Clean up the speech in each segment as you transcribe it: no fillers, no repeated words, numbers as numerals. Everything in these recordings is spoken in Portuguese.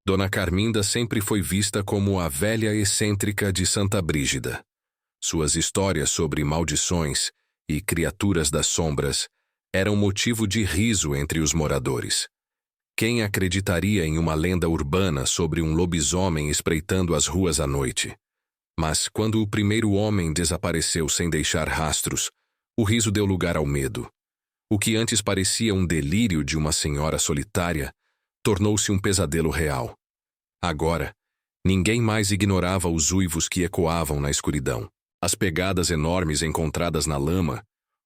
Dona Carminda sempre foi vista como a velha excêntrica de Santa Brígida. Suas histórias sobre maldições e criaturas das sombras eram motivo de riso entre os moradores. Quem acreditaria em uma lenda urbana sobre um lobisomem espreitando as ruas à noite? Mas quando o primeiro homem desapareceu sem deixar rastros, o riso deu lugar ao medo. O que antes parecia um delírio de uma senhora solitária tornou-se um pesadelo real. Agora, ninguém mais ignorava os uivos que ecoavam na escuridão, as pegadas enormes encontradas na lama,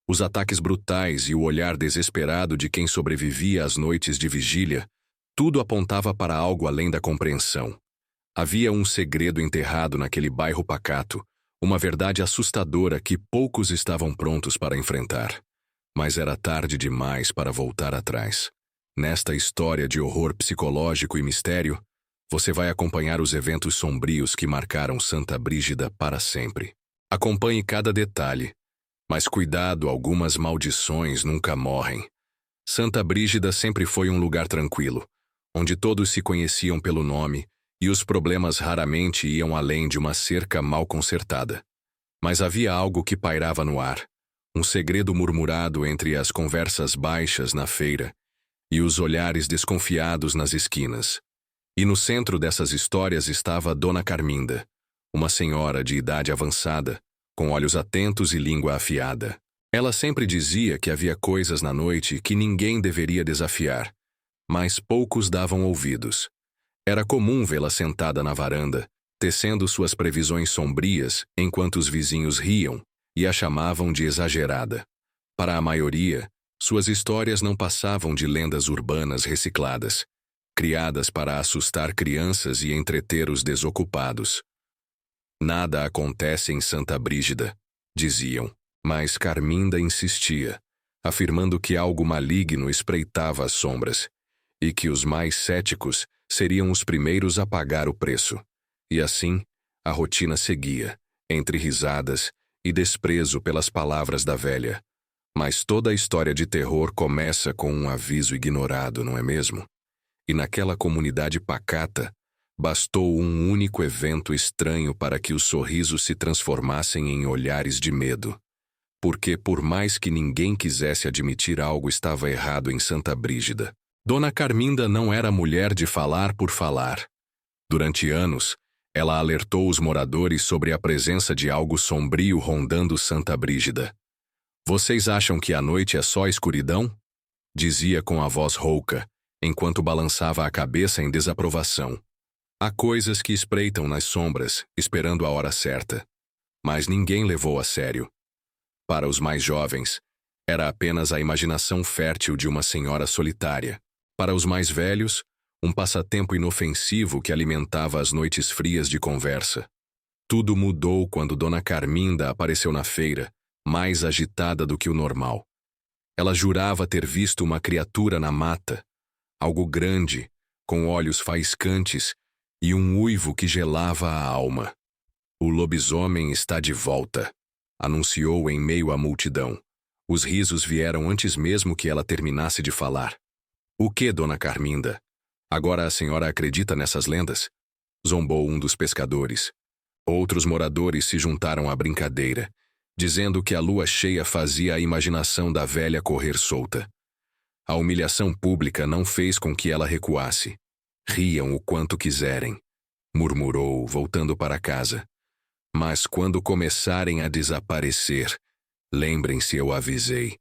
os ataques brutais e o olhar desesperado de quem sobrevivia às noites de vigília. Tudo apontava para algo além da compreensão. Havia um segredo enterrado naquele bairro pacato, uma verdade assustadora que poucos estavam prontos para enfrentar. Mas era tarde demais para voltar atrás. Nesta história de horror psicológico e mistério, você vai acompanhar os eventos sombrios que marcaram Santa Brígida para sempre. Acompanhe cada detalhe, mas cuidado, algumas maldições nunca morrem. Santa Brígida sempre foi um lugar tranquilo, onde todos se conheciam pelo nome e os problemas raramente iam além de uma cerca mal consertada. Mas havia algo que pairava no ar, um segredo murmurado entre as conversas baixas na feira e os olhares desconfiados nas esquinas. E no centro dessas histórias estava Dona Carminda, uma senhora de idade avançada, com olhos atentos e língua afiada. Ela sempre dizia que havia coisas na noite que ninguém deveria desafiar, mas poucos davam ouvidos. Era comum vê-la sentada na varanda, tecendo suas previsões sombrias enquanto os vizinhos riam e a chamavam de exagerada. Para a maioria, suas histórias não passavam de lendas urbanas recicladas, criadas para assustar crianças e entreter os desocupados. Nada acontece em Santa Brígida, diziam, mas Carminda insistia, afirmando que algo maligno espreitava as sombras, e que os mais céticos seriam os primeiros a pagar o preço. E assim, a rotina seguia, entre risadas e desprezo pelas palavras da velha. Mas toda a história de terror começa com um aviso ignorado, não é mesmo? E naquela comunidade pacata, bastou um único evento estranho para que os sorrisos se transformassem em olhares de medo. Porque, por mais que ninguém quisesse admitir algo estava errado em Santa Brígida, Dona Carminda não era mulher de falar por falar. Durante anos, ela alertou os moradores sobre a presença de algo sombrio rondando Santa Brígida. "Vocês acham que a noite é só escuridão?" dizia com a voz rouca, enquanto balançava a cabeça em desaprovação. "Há coisas que espreitam nas sombras, esperando a hora certa." Mas ninguém levou a sério. Para os mais jovens, era apenas a imaginação fértil de uma senhora solitária. Para os mais velhos, um passatempo inofensivo que alimentava as noites frias de conversa. Tudo mudou quando Dona Carminda apareceu na feira, mais agitada do que o normal. Ela jurava ter visto uma criatura na mata, algo grande, com olhos faiscantes e um uivo que gelava a alma. "O lobisomem está de volta", anunciou em meio à multidão. Os risos vieram antes mesmo que ela terminasse de falar. "O que, Dona Carminda? Agora a senhora acredita nessas lendas?" zombou um dos pescadores. Outros moradores se juntaram à brincadeira, dizendo que a lua cheia fazia a imaginação da velha correr solta. A humilhação pública não fez com que ela recuasse. "Riam o quanto quiserem", murmurou, voltando para casa. "Mas quando começarem a desaparecer, lembrem-se, eu avisei."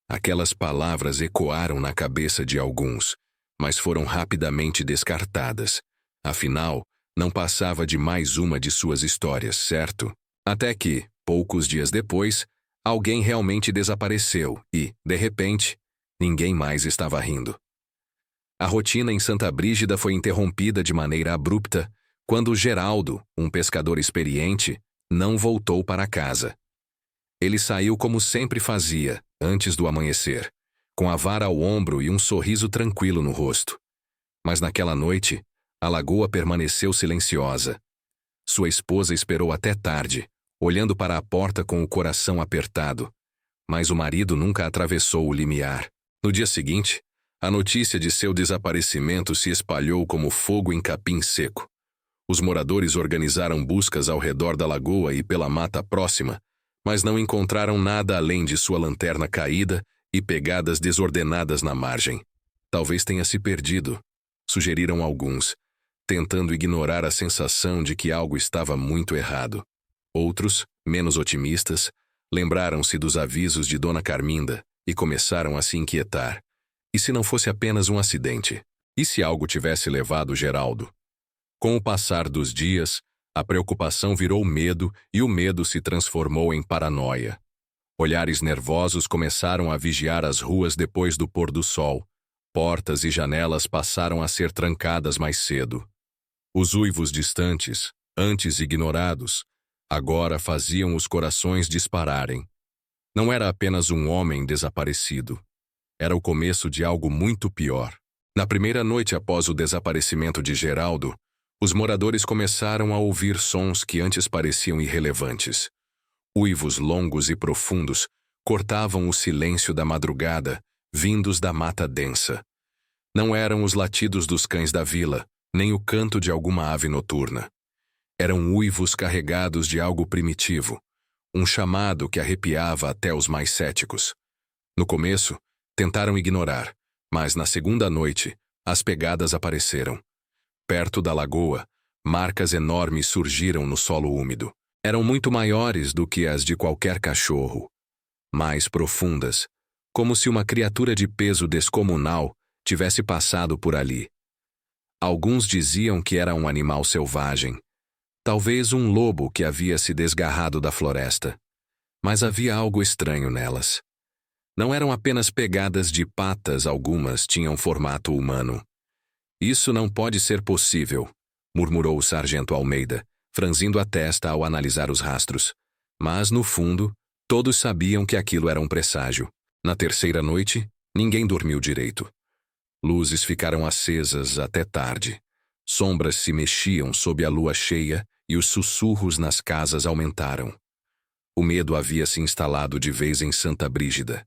Aquelas palavras ecoaram na cabeça de alguns, mas foram rapidamente descartadas. Afinal, não passava de mais uma de suas histórias, certo? Até que, poucos dias depois, alguém realmente desapareceu e, de repente, ninguém mais estava rindo. A rotina em Santa Brígida foi interrompida de maneira abrupta quando Geraldo, um pescador experiente, não voltou para casa. Ele saiu como sempre fazia, antes do amanhecer, com a vara ao ombro e um sorriso tranquilo no rosto. Mas naquela noite, a lagoa permaneceu silenciosa. Sua esposa esperou até tarde, olhando para a porta com o coração apertado. Mas o marido nunca atravessou o limiar. No dia seguinte, A notícia de seu desaparecimento se espalhou como fogo em capim seco. Os moradores organizaram buscas ao redor da lagoa e pela mata próxima, mas não encontraram nada além de sua lanterna caída e pegadas desordenadas na margem. Talvez tenha se perdido, sugeriram alguns, tentando ignorar a sensação de que algo estava muito errado. Outros, menos otimistas, lembraram-se dos avisos de Dona Carminda e começaram a se inquietar. E se não fosse apenas um acidente? E se algo tivesse levado Geraldo? Com o passar dos dias, a preocupação virou medo e o medo se transformou em paranoia. Olhares nervosos começaram a vigiar as ruas depois do pôr do sol. Portas e janelas passaram a ser trancadas mais cedo. Os uivos distantes, antes ignorados, agora faziam os corações dispararem. Não era apenas um homem desaparecido. Era o começo de algo muito pior. Na primeira noite após o desaparecimento de Geraldo, os moradores começaram a ouvir sons que antes pareciam irrelevantes. Uivos longos e profundos cortavam o silêncio da madrugada, vindos da mata densa. Não eram os latidos dos cães da vila, nem o canto de alguma ave noturna. Eram uivos carregados de algo primitivo, um chamado que arrepiava até os mais céticos. No começo, tentaram ignorar, mas na segunda noite, as pegadas apareceram. Perto da lagoa, marcas enormes surgiram no solo úmido. Eram muito maiores do que as de qualquer cachorro. Mais profundas, como se uma criatura de peso descomunal tivesse passado por ali. Alguns diziam que era um animal selvagem, talvez um lobo que havia se desgarrado da floresta. Mas havia algo estranho nelas. Não eram apenas pegadas de patas, algumas tinham formato humano. Isso não pode ser possível, murmurou o sargento Almeida, franzindo a testa ao analisar os rastros. Mas, no fundo, todos sabiam que aquilo era um presságio. Na terceira noite, ninguém dormiu direito. Luzes ficaram acesas até tarde. Sombras se mexiam sob a lua cheia e os sussurros nas casas aumentaram. O medo havia se instalado de vez em Santa Brígida.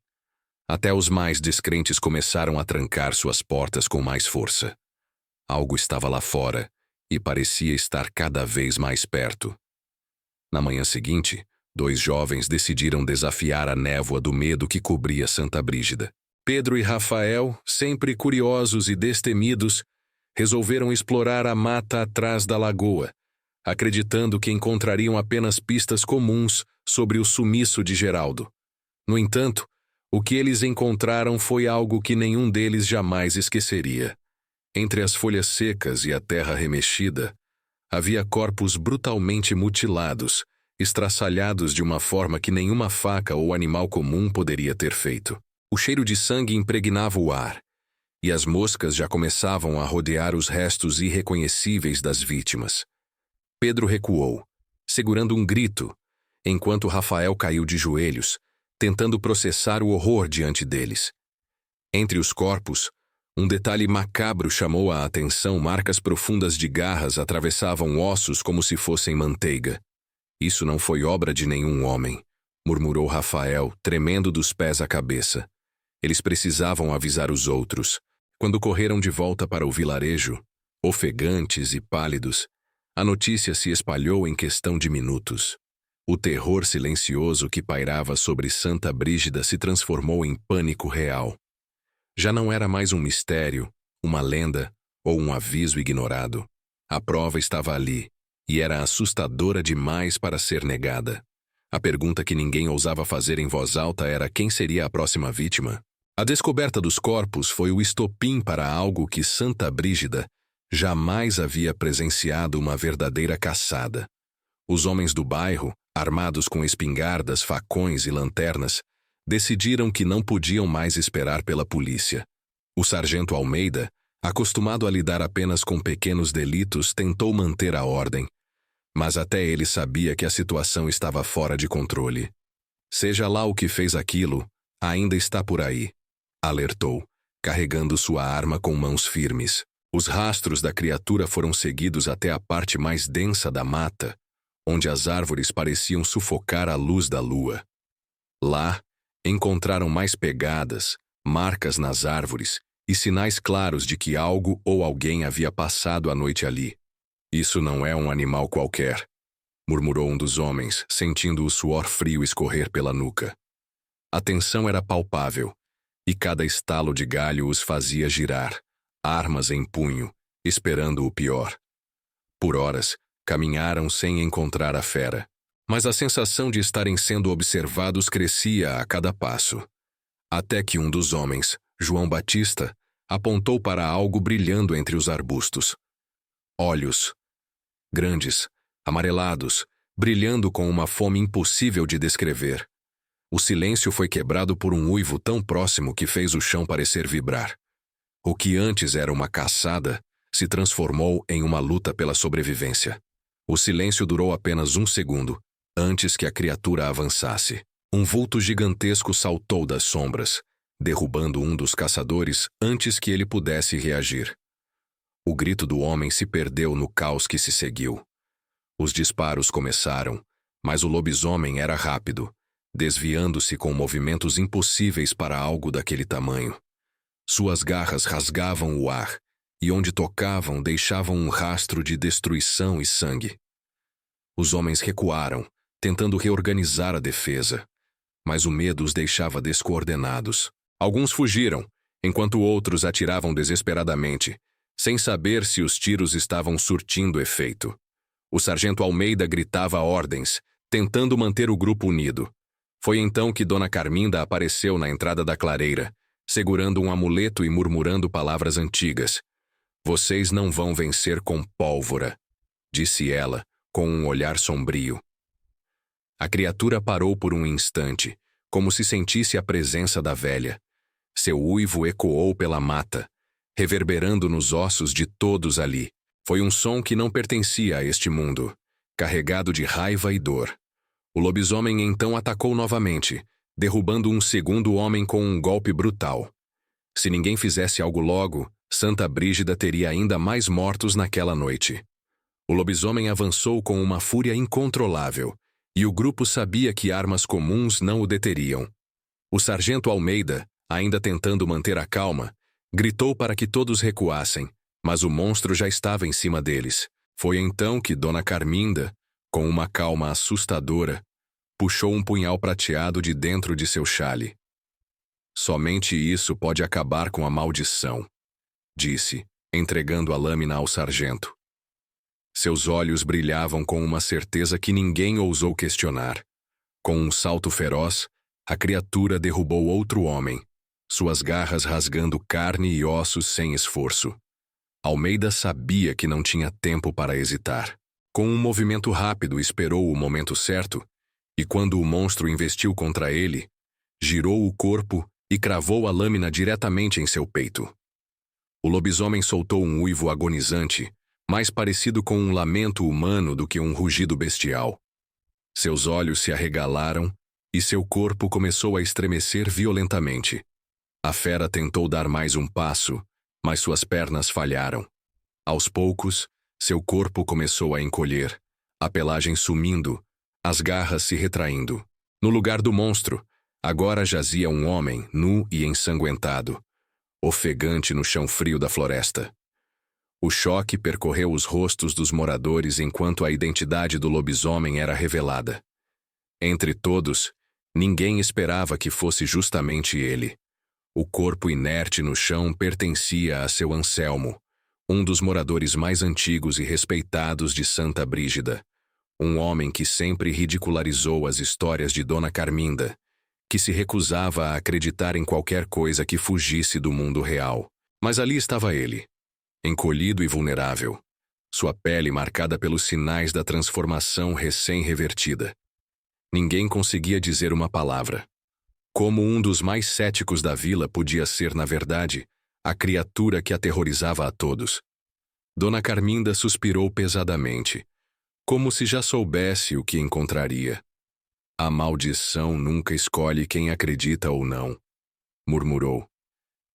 Até os mais descrentes começaram a trancar suas portas com mais força. Algo estava lá fora e parecia estar cada vez mais perto. Na manhã seguinte, 2 jovens decidiram desafiar a névoa do medo que cobria Santa Brígida. Pedro e Rafael, sempre curiosos e destemidos, resolveram explorar a mata atrás da lagoa, acreditando que encontrariam apenas pistas comuns sobre o sumiço de Geraldo. No entanto, o que eles encontraram foi algo que nenhum deles jamais esqueceria. Entre as folhas secas e a terra remexida, havia corpos brutalmente mutilados, estraçalhados de uma forma que nenhuma faca ou animal comum poderia ter feito. O cheiro de sangue impregnava o ar, e as moscas já começavam a rodear os restos irreconhecíveis das vítimas. Pedro recuou, segurando um grito, enquanto Rafael caiu de joelhos, tentando processar o horror diante deles. Entre os corpos, um detalhe macabro chamou a atenção: marcas profundas de garras atravessavam ossos como se fossem manteiga. Isso não foi obra de nenhum homem, murmurou Rafael, tremendo dos pés à cabeça. Eles precisavam avisar os outros. Quando correram de volta para o vilarejo, ofegantes e pálidos, a notícia se espalhou em questão de minutos. O terror silencioso que pairava sobre Santa Brígida se transformou em pânico real. Já não era mais um mistério, uma lenda ou um aviso ignorado. A prova estava ali, e era assustadora demais para ser negada. A pergunta que ninguém ousava fazer em voz alta era: quem seria a próxima vítima? A descoberta dos corpos foi o estopim para algo que Santa Brígida jamais havia presenciado: uma verdadeira caçada. Os homens do bairro, armados com espingardas, facões e lanternas, decidiram que não podiam mais esperar pela polícia. O sargento Almeida, acostumado a lidar apenas com pequenos delitos, tentou manter a ordem, mas até ele sabia que a situação estava fora de controle. Seja lá o que fez aquilo, ainda está por aí, alertou, carregando sua arma com mãos firmes. Os rastros da criatura foram seguidos até a parte mais densa da mata, onde as árvores pareciam sufocar a luz da lua. Lá, encontraram mais pegadas, marcas nas árvores e sinais claros de que algo ou alguém havia passado a noite ali. Isso não é um animal qualquer, murmurou um dos homens, sentindo o suor frio escorrer pela nuca. A tensão era palpável, e cada estalo de galho os fazia girar, armas em punho, esperando o pior. Por horas, caminharam sem encontrar a fera, mas a sensação de estarem sendo observados crescia a cada passo. Até que um dos homens, João Batista, apontou para algo brilhando entre os arbustos. Olhos. Grandes, amarelados, brilhando com uma fome impossível de descrever. O silêncio foi quebrado por um uivo tão próximo que fez o chão parecer vibrar. O que antes era uma caçada se transformou em uma luta pela sobrevivência. O silêncio durou apenas 1 segundo, antes que a criatura avançasse. Um vulto gigantesco saltou das sombras, derrubando um dos caçadores antes que ele pudesse reagir. O grito do homem se perdeu no caos que se seguiu. Os disparos começaram, mas o lobisomem era rápido, desviando-se com movimentos impossíveis para algo daquele tamanho. Suas garras rasgavam o ar, e onde tocavam deixavam um rastro de destruição e sangue. Os homens recuaram, tentando reorganizar a defesa, mas o medo os deixava descoordenados. Alguns fugiram, enquanto outros atiravam desesperadamente, sem saber se os tiros estavam surtindo efeito. O sargento Almeida gritava ordens, tentando manter o grupo unido. Foi então que Dona Carminda apareceu na entrada da clareira, segurando um amuleto e murmurando palavras antigas. "Vocês não vão vencer com pólvora", disse ela, com um olhar sombrio. A criatura parou por um instante, como se sentisse a presença da velha. Seu uivo ecoou pela mata, reverberando nos ossos de todos ali. Foi um som que não pertencia a este mundo, carregado de raiva e dor. O lobisomem então atacou novamente, derrubando um segundo homem com um golpe brutal. Se ninguém fizesse algo logo, Santa Brígida teria ainda mais mortos naquela noite. O lobisomem avançou com uma fúria incontrolável, e o grupo sabia que armas comuns não o deteriam. O sargento Almeida, ainda tentando manter a calma, gritou para que todos recuassem, mas o monstro já estava em cima deles. Foi então que Dona Carminda, com uma calma assustadora, puxou um punhal prateado de dentro de seu xale. "Somente isso pode acabar com a maldição", disse, entregando a lâmina ao sargento. Seus olhos brilhavam com uma certeza que ninguém ousou questionar. Com um salto feroz, a criatura derrubou outro homem, suas garras rasgando carne e ossos sem esforço. Almeida sabia que não tinha tempo para hesitar. Com um movimento rápido, esperou o momento certo, e quando o monstro investiu contra ele, girou o corpo e cravou a lâmina diretamente em seu peito. O lobisomem soltou um uivo agonizante, mais parecido com um lamento humano do que um rugido bestial. Seus olhos se arregalaram e seu corpo começou a estremecer violentamente. A fera tentou dar mais um passo, mas suas pernas falharam. Aos poucos, seu corpo começou a encolher, a pelagem sumindo, as garras se retraindo. No lugar do monstro, agora jazia um homem, nu e ensanguentado, ofegante no chão frio da floresta. O choque percorreu os rostos dos moradores enquanto a identidade do lobisomem era revelada. Entre todos, ninguém esperava que fosse justamente ele. O corpo inerte no chão pertencia a seu Anselmo, um dos moradores mais antigos e respeitados de Santa Brígida, um homem que sempre ridicularizou as histórias de Dona Carminda, que se recusava a acreditar em qualquer coisa que fugisse do mundo real. Mas ali estava ele, encolhido e vulnerável, sua pele marcada pelos sinais da transformação recém-revertida. Ninguém conseguia dizer uma palavra. Como um dos mais céticos da vila podia ser, na verdade, a criatura que aterrorizava a todos. Dona Carminda suspirou pesadamente, como se já soubesse o que encontraria. "A maldição nunca escolhe quem acredita ou não", murmurou.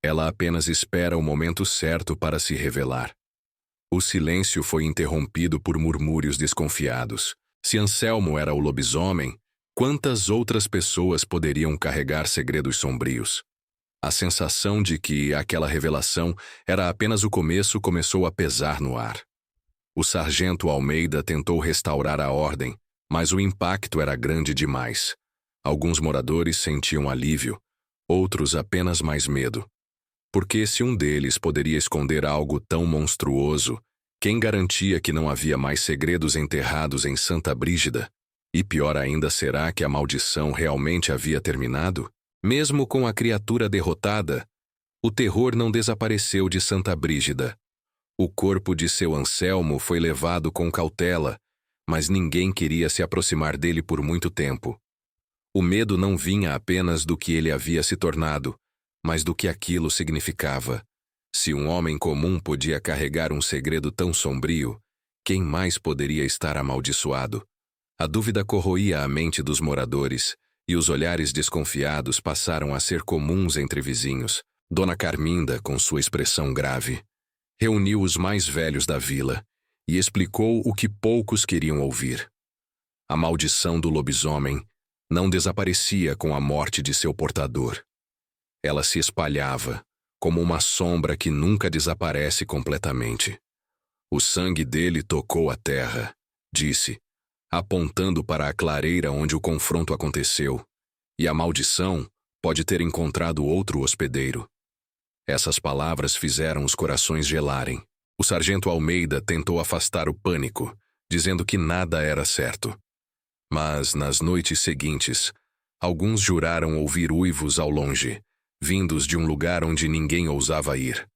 "Ela apenas espera o momento certo para se revelar." O silêncio foi interrompido por murmúrios desconfiados. Se Anselmo era o lobisomem, quantas outras pessoas poderiam carregar segredos sombrios? A sensação de que aquela revelação era apenas o começo começou a pesar no ar. O sargento Almeida tentou restaurar a ordem, mas o impacto era grande demais. Alguns moradores sentiam alívio, outros apenas mais medo. Porque se um deles poderia esconder algo tão monstruoso, quem garantia que não havia mais segredos enterrados em Santa Brígida? E pior ainda, será que a maldição realmente havia terminado? Mesmo com a criatura derrotada, o terror não desapareceu de Santa Brígida. O corpo de seu Anselmo foi levado com cautela, mas ninguém queria se aproximar dele por muito tempo. O medo não vinha apenas do que ele havia se tornado, mas do que aquilo significava. Se um homem comum podia carregar um segredo tão sombrio, quem mais poderia estar amaldiçoado? A dúvida corroía a mente dos moradores, e os olhares desconfiados passaram a ser comuns entre vizinhos. Dona Carminda, com sua expressão grave, reuniu os mais velhos da vila e explicou o que poucos queriam ouvir. A maldição do lobisomem não desaparecia com a morte de seu portador. Ela se espalhava, como uma sombra que nunca desaparece completamente. O sangue dele tocou a terra, disse, apontando para a clareira onde o confronto aconteceu, e a maldição pode ter encontrado outro hospedeiro. Essas palavras fizeram os corações gelarem. O sargento Almeida tentou afastar o pânico, dizendo que nada era certo. Mas, nas noites seguintes, alguns juraram ouvir uivos ao longe, vindos de um lugar onde ninguém ousava ir.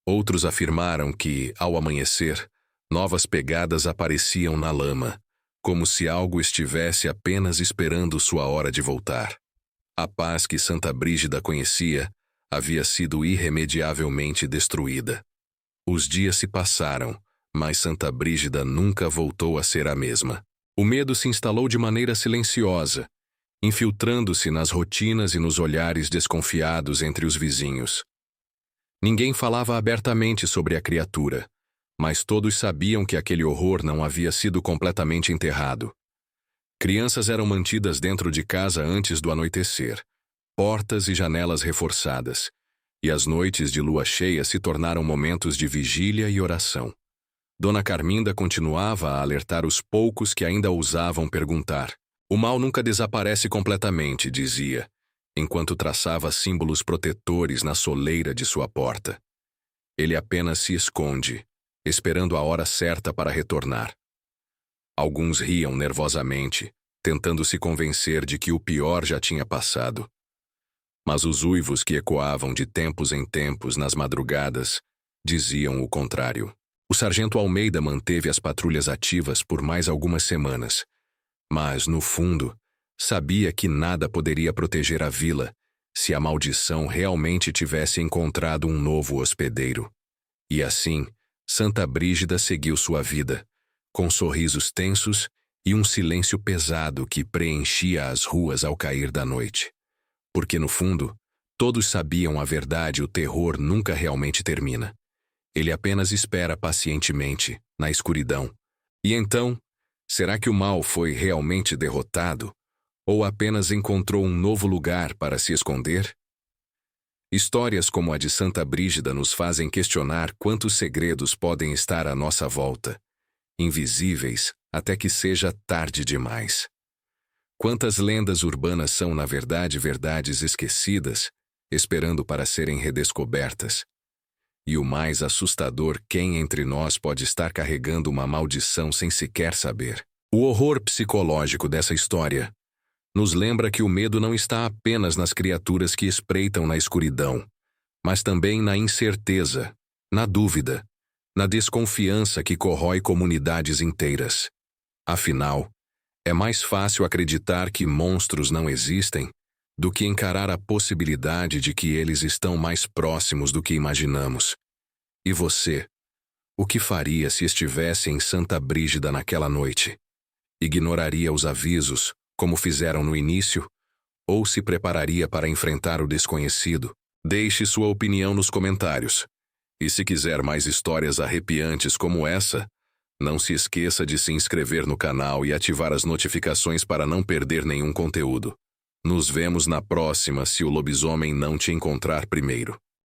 Outros afirmaram que, ao amanhecer, novas pegadas apareciam na lama, como se algo estivesse apenas esperando sua hora de voltar. A paz que Santa Brígida conhecia havia sido irremediavelmente destruída. Os dias se passaram, mas Santa Brígida nunca voltou a ser a mesma. O medo se instalou de maneira silenciosa, infiltrando-se nas rotinas e nos olhares desconfiados entre os vizinhos. Ninguém falava abertamente sobre a criatura, mas todos sabiam que aquele horror não havia sido completamente enterrado. Crianças eram mantidas dentro de casa antes do anoitecer, portas e janelas reforçadas, e as noites de lua cheia se tornaram momentos de vigília e oração. Dona Carminda continuava a alertar os poucos que ainda ousavam perguntar. O mal nunca desaparece completamente, dizia, enquanto traçava símbolos protetores na soleira de sua porta. Ele apenas se esconde, esperando a hora certa para retornar. Alguns riam nervosamente, tentando se convencer de que o pior já tinha passado. Mas os uivos que ecoavam de tempos em tempos nas madrugadas diziam o contrário. O sargento Almeida manteve as patrulhas ativas por mais algumas semanas, mas, no fundo, sabia que nada poderia proteger a vila se a maldição realmente tivesse encontrado um novo hospedeiro. E assim, Santa Brígida seguiu sua vida, com sorrisos tensos e um silêncio pesado que preenchia as ruas ao cair da noite. Porque, no fundo, todos sabiam a verdade: o terror nunca realmente termina. Ele apenas espera pacientemente, na escuridão. E então, será que o mal foi realmente derrotado? Ou apenas encontrou um novo lugar para se esconder? Histórias como a de Santa Brígida nos fazem questionar quantos segredos podem estar à nossa volta, invisíveis até que seja tarde demais. Quantas lendas urbanas são, na verdade, verdades esquecidas, esperando para serem redescobertas? E o mais assustador, quem entre nós pode estar carregando uma maldição sem sequer saber? O horror psicológico dessa história nos lembra que o medo não está apenas nas criaturas que espreitam na escuridão, mas também na incerteza, na dúvida, na desconfiança que corrói comunidades inteiras. Afinal, é mais fácil acreditar que monstros não existem do que encarar a possibilidade de que eles estão mais próximos do que imaginamos. E você, o que faria se estivesse em Santa Brígida naquela noite? Ignoraria os avisos, como fizeram no início, ou se prepararia para enfrentar o desconhecido? Deixe sua opinião nos comentários. E se quiser mais histórias arrepiantes como essa, não se esqueça de se inscrever no canal e ativar as notificações para não perder nenhum conteúdo. Nos vemos na próxima se o lobisomem não te encontrar primeiro.